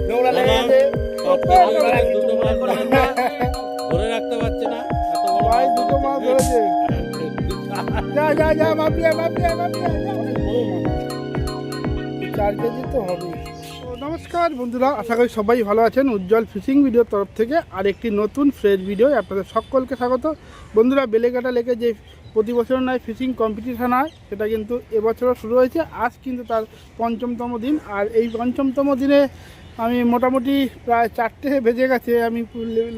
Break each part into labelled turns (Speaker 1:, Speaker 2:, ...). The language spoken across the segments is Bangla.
Speaker 1: নোংরা লেগে গেছে।
Speaker 2: ধরে রাখতে পারছে না, এত বড়
Speaker 3: ভাই দুটো মাছ ধরেছে। যা যা যা মাপিয়া 4 কেজি তো হবে। নমস্কার বন্ধুরা, আশা করি সবাই ভালো আছেন। উজ্জ্বল ফিশিং ভিডিওর তরফ থেকে আর একটি নতুন ফ্রেশ ভিডিও আপনাদের সকলকে স্বাগত। বন্ধুরা, বেলেঘাটা লেকে যে প্রতি বছর নয় ফিশিং কম্পিটিশান হয়, সেটা কিন্তু এবছরও শুরু হয়েছে। আজ কিন্তু তার পঞ্চমতম দিন। আর এই পঞ্চমতম দিনে আমি মোটামুটি প্রায় 4টে বেজে গেছে, আমি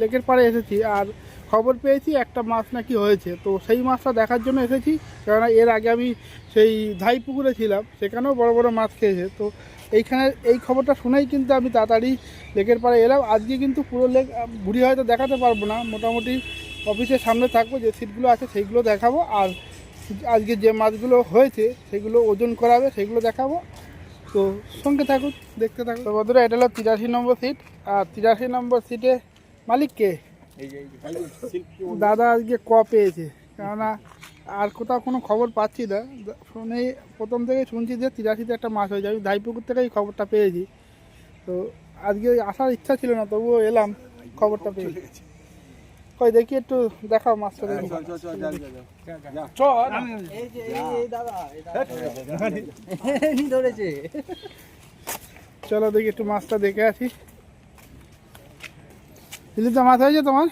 Speaker 3: লেকের পাড়ে এসেছি। আর খবর পেয়েছি একটা মাছ নাকি হয়েছে, তো সেই মাছটা দেখার জন্য এসেছি। কেননা এর আগে আমি সেই ধাই পুকুরে ছিলাম, সেখানেও বড় বড় মাছ খেয়েছে। তো এইখানে এই খবরটা শুনেই কিন্তু আমি তাড়াতাড়ি লেকের পাড়ে এলাম। আজকে কিন্তু পুরো লেক ঘুরি হয়তো দেখাতে পারবো না, মোটামুটি অফিসের সামনে থাকবো, যে সিটগুলো আছে সেইগুলো দেখাবো। আর আজকে যে মাছগুলো হয়েছে সেগুলো ওজন করাবে, সেগুলো দেখাবো। তো সঙ্গে থাকুন, দেখতে থাকুন। তো বন্ধুরা, এটা হলো 83 নম্বর সিট। আর 83 নম্বর সিটে মালিককে দাদা আজকে পেয়েছে। কেননা আর কোথাও কোনো খবর পাচ্ছি না, শুনে প্রথম থেকে শুনছি যে 83-তে একটা মাছ হয়েছে। আমি দাইপুকুর থেকেই খবরটা পেয়েছি। তো আজকে আসার ইচ্ছা ছিল না, তবুও এলাম, খবরটা পেয়ে। কই দেখি একটু দেখাও মাছটা, দেখি। চলো দেখি একটু মাছটা দেখে আসি। ইলিশা মাছ হয়েছে তোমার?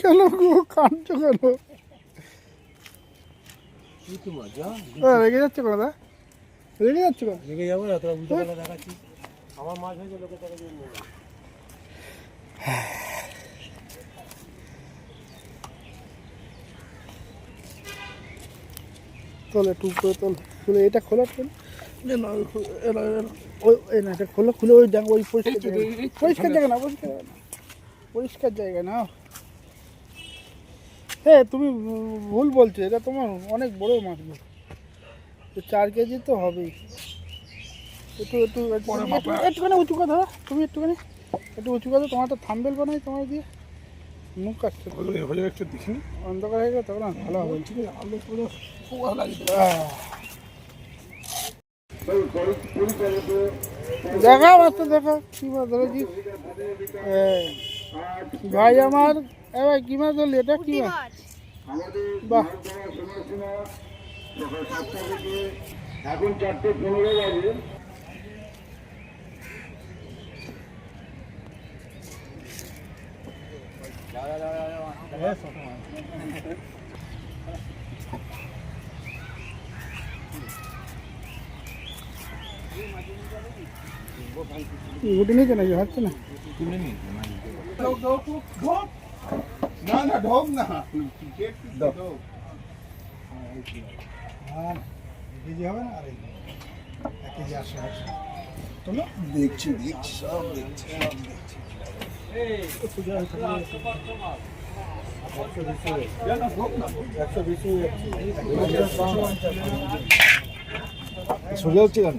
Speaker 3: কেন কাঁদছো কেন? রেগে যাচ্ছে কেন? দা রেগে যাচ্ছে কেন?
Speaker 2: রেগে যাবো না, তোরা উল্টো কথা দেখাচ্ছিস। আমার মাছ হয়েছে, লোকে তাকে
Speaker 3: তোলে টুক করে তুলে এটা খোলা না, এটা খোলা খুলে ওই জায়গা, ওই পরিষ্কার জায়গা না, পরিষ্কার জায়গা না। হ্যাঁ, তুমি ভুল বলছো, এটা তোমার অনেক বড় মাছ, 4 কেজি তো হবেই। একটুখানি উঁচু কথা, তুমি একটু উঁচু কথা। তোমার তো থাম্বেল বানাই, তোমার দিয়ে মুখ কাটছে একটু দেখিনি, অন্ধকার হয়ে গেলে তখন ভালো হবে। ঠিক আছে, আলো পুরো দেখা মাছটা, দেখা কি মাছ ধরেছিস ভাই আমার। ভাই কি মাছ ধরলি? এটা কি মাছ? বাহ,
Speaker 1: এখন 4:15 বাজে।
Speaker 3: উঠে নিয়েছে নাকি? হচ্ছে না,
Speaker 1: না ঢোক না,
Speaker 3: কেজি হবে না? আর 1 কেজি 80 চলো,
Speaker 1: দেখছি সব দেখছি।
Speaker 3: সোজা হচ্ছে কেন?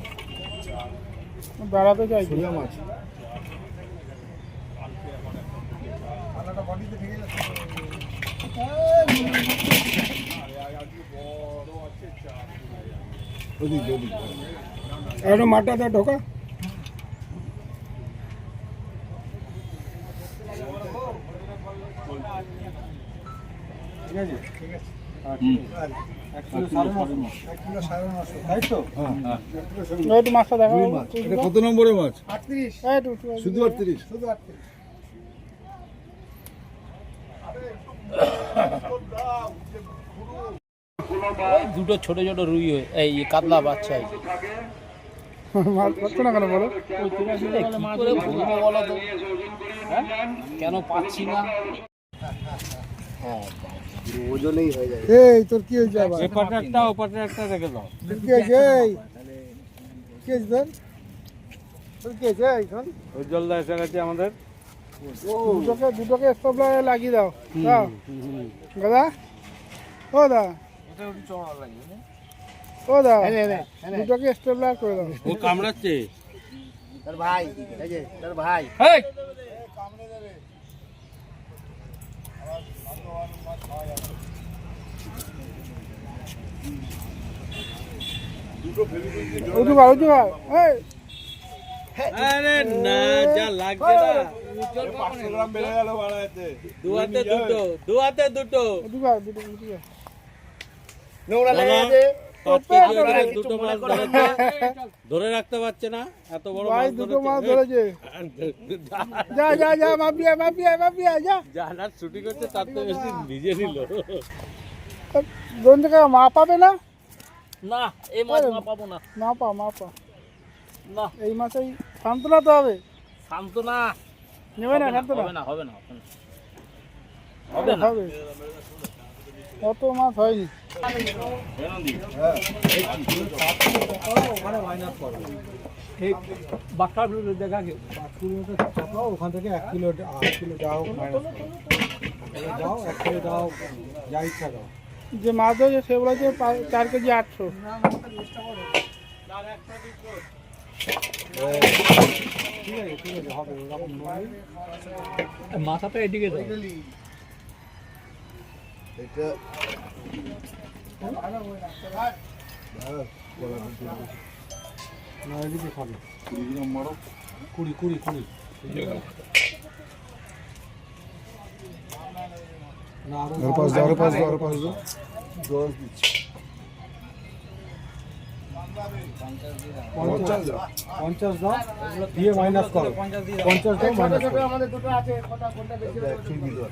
Speaker 3: বেড়াতে চাই সোজা মাছ। একটা মাঠটা ঢোকা। ঠিক আছে, ঠিক আছে। কত নম্বরের মাছ? 38। শুধু 38? শুধু 38।
Speaker 2: দুটো ছোট ছোট রুই, এই কাতলা বাচ্চা হয়েছে।
Speaker 3: মাছ পাচ্ছ না কেন বলো?
Speaker 2: বলো তো, কেন পাচ্ছি না?
Speaker 1: ওজনেই হয়ে যায়।
Speaker 3: এই তোর কি হয়েছে আবার?
Speaker 2: এপাটে একটা ওপাটে একটা রেখে দাও।
Speaker 3: কি হয়েছে? কি হয়েছে তোর? তোর কি হয়েছে এখন?
Speaker 2: উজ্জ্বল দা এসে গেছে আমাদের।
Speaker 3: দুটোকে স্টপলার লাগিয়ে দাও। দাদা, ও দা, ও দা, দুটোকে স্টপলার করে দাও।
Speaker 2: ও কামড়াচ্ছে
Speaker 1: তোর ভাই, এই যে তোর ভাই।
Speaker 3: কামড়ে দেবে। উঠু কর, এই
Speaker 4: আরে না যা লাগছে না
Speaker 1: 500 গ্রাম বেড়ে গেল বাড়াতে
Speaker 4: দুয়াতে দুটো
Speaker 1: নোংরা লেগে গেছে
Speaker 4: 5 কেজি ওজনের দুটো মাছ ধরেছে ধরে রাখতে পারছে না এত বড়
Speaker 3: ভাই
Speaker 4: মাছ
Speaker 3: দুটো মাছ ধরেছে যা যা যা মাপিয়া যা
Speaker 4: জানার ছুটি করছে তার তো বেশি নিজে নিল
Speaker 3: দোন থেকে মা পাবে না
Speaker 2: না এই মাছ না পাবো না
Speaker 3: মাপা
Speaker 2: না
Speaker 3: এই মাসেই সান্ত্বনা তো হবে
Speaker 2: সান্ত্বনা
Speaker 3: নেবে না সান্ত্বনা
Speaker 2: হবে না হবে না
Speaker 3: হবে অত মাছ হয়নি
Speaker 5: ওখান থেকে 1 কিলো 8 কিলো দাও মাইনাস দাও 1 কিলো দাও যা ইচ্ছা দাও
Speaker 3: যে মাছ ধরেছে সে বলেছে 4 কেজি 800
Speaker 5: ঠিক আছে হবে ওরকম নয়
Speaker 2: মাথাটা এদিকে দাও
Speaker 1: এটা
Speaker 5: না এদিকে খাবে
Speaker 1: 20 গ্রাম মারো
Speaker 5: 20 না আরো পাঁচ দাও
Speaker 1: 10 দিচ্ছি
Speaker 5: 50 দাও দিয়ে মাইনাস করো 50 দাও মাইনাস করো
Speaker 3: আমাদের দুটো আছে কোনটা বেশি
Speaker 1: একটু দিলো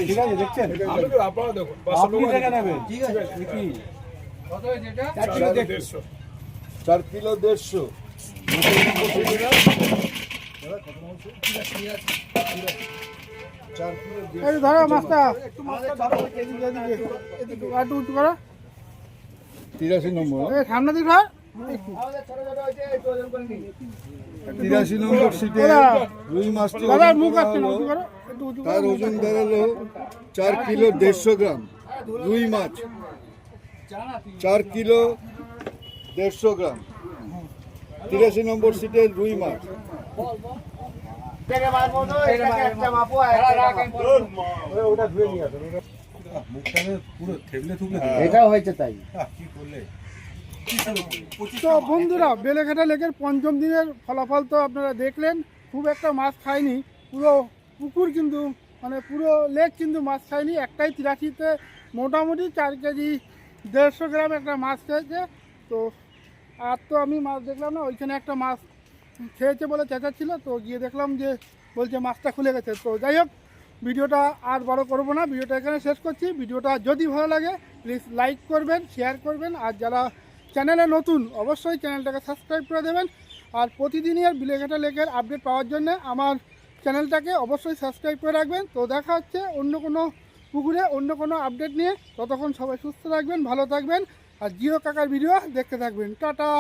Speaker 5: ঠিক আছে দেখছেন
Speaker 1: আপনারা দেখুন
Speaker 5: আপনি টাকা নেবেন ঠিক আছে কি
Speaker 1: 4 কিলো 150
Speaker 3: এই ধরো মাছটা এদিকে একটু উঁচু করো
Speaker 1: 83 নম্বর
Speaker 3: এই সামনে দিক ধর
Speaker 1: 83 নম্বর সিটে রুই মাছটি
Speaker 3: দাদা
Speaker 1: ওজন
Speaker 3: মুখ
Speaker 1: করা
Speaker 3: আসছে না
Speaker 1: হলো,
Speaker 3: উঁচু করো একটু উঁচু
Speaker 1: তার
Speaker 3: করো
Speaker 1: ওজন দাঁড়ালো 4 কিলো 150 গ্রাম রুই মাছ 4 কিলো 150 গ্রাম 83 নম্বর সিটের রুই মাছ
Speaker 5: ওটা ধুয়ে নিয়ে আসুন মুখটাকে পুরো থেবলে থুবলে
Speaker 1: এটাও হয়েছে তাই
Speaker 5: কি করলে
Speaker 3: তো বন্ধুরা বেলেঘাটা লেকের পঞ্চম দিনের ফলাফল তো আপনারা দেখলেন খুব একটা মাছ খায়নি পুরো পুকুর কিন্তু মানে পুরো লেক কিন্তু মাছ খায়নি একটাই 83-তে মোটামুটি 4 কেজি 150 গ্রাম একটা মাছ খেয়েছে তো আর তো আমি মাছ দেখলাম না ওইখানে একটা মাছ খেয়েছে বলে চেঁচাচ্ছিল তো গিয়ে দেখলাম যে বলছে মাছটা খুলে গেছে তো যাই হোক ভিডিওটা আর বড় করব না ভিডিওটা এখানে শেষ করছি ভিডিওটা যদি ভালো লাগে প্লিজ লাইক করবেন শেয়ার করবেন আর যারা চ্যানেলে নতুন অবশ্যই চ্যানেলটাকে সাবস্ক্রাইব করে দেবেন আর প্রতিদিনই আর বেলেঘাটা লেকের আপডেট পাওয়ার জন্য আমার চ্যানেলটাকে অবশ্যই সাবস্ক্রাইব করে রাখবেন তো দেখা হচ্ছে অন্য কোনো পুকুরে অন্য কোনো আপডেট নিয়ে ততক্ষণ সবাই সুস্থ থাকবেন ভালো থাকবেন আর জিও কাকার ভিডিও দেখতে থাকবেন টাটা।